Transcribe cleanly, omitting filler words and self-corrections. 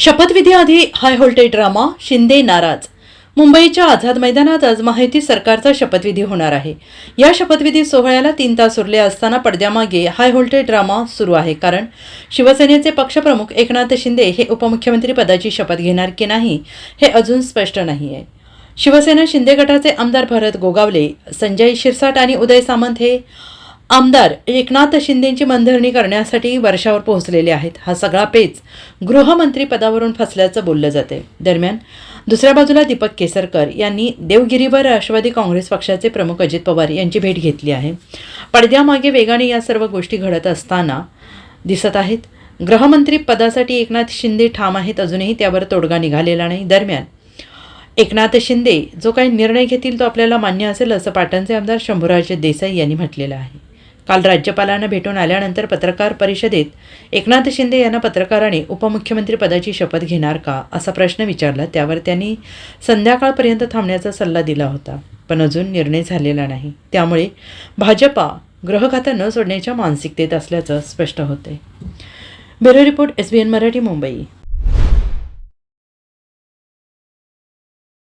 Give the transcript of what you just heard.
शपथविधीआधी high voltage drama, Shinde नाराज. मुंबईच्या आझाद मैदानात आज महायुती सरकारचा शपथविधी होणार आहे. या शपथविधी सोहळ्याला 3 तास उरले असताना पडद्यामागे हाय व्होल्टेज ड्रामा सुरू आहे. कारण शिवसेनेचे पक्षप्रमुख एकनाथ शिंदे हे उपमुख्यमंत्री पदाची शपथ घेणार की नाही हे अजून स्पष्ट नाही आहे. शिवसेना शिंदे गटाचे आमदार भरत गोगावले, संजय शिरसाट आणि उदय सामंत हे आमदार एकनाथ शिंदेंची मनधरणी करण्यासाठी वर्षावर पोहोचलेले आहेत. हा सगळा पेच गृहमंत्री पदावरून फसल्याचं बोललं जाते. दरम्यान दुसऱ्या बाजूला दीपक केसरकर यांनी देवगिरीवर राष्ट्रवादी काँग्रेस पक्षाचे प्रमुख अजित पवार यांची भेट घेतली आहे. पडद्यामागे वेगाने या सर्व गोष्टी घडत असताना दिसत आहेत. गृहमंत्री पदासाठी एकनाथ शिंदे ठाम आहेत. अजूनही त्यावर तोडगा निघालेला नाही. दरम्यान एकनाथ शिंदे जो काही निर्णय घेतील तो आपल्याला मान्य असेल असं पाटणचे आमदार शंभूराज देसाई यांनी म्हटलेलं आहे. काल राज्यपालांना भेटून आल्यानंतर पत्रकार परिषदेत एकनाथ शिंदे यांना पत्रकारांनी उपमुख्यमंत्री पदाची शपथ घेणार का असा प्रश्न विचारला. त्यावर त्यांनी संध्याकाळपर्यंत थांबण्याचा सल्ला दिला होता. पण अजून निर्णय झालेला नाही. त्यामुळे भाजपा गृहखातं न सोडण्याच्या मानसिकतेत असल्याचं स्पष्ट होतंय. Bureau report, SBN Marathi, Mumbai.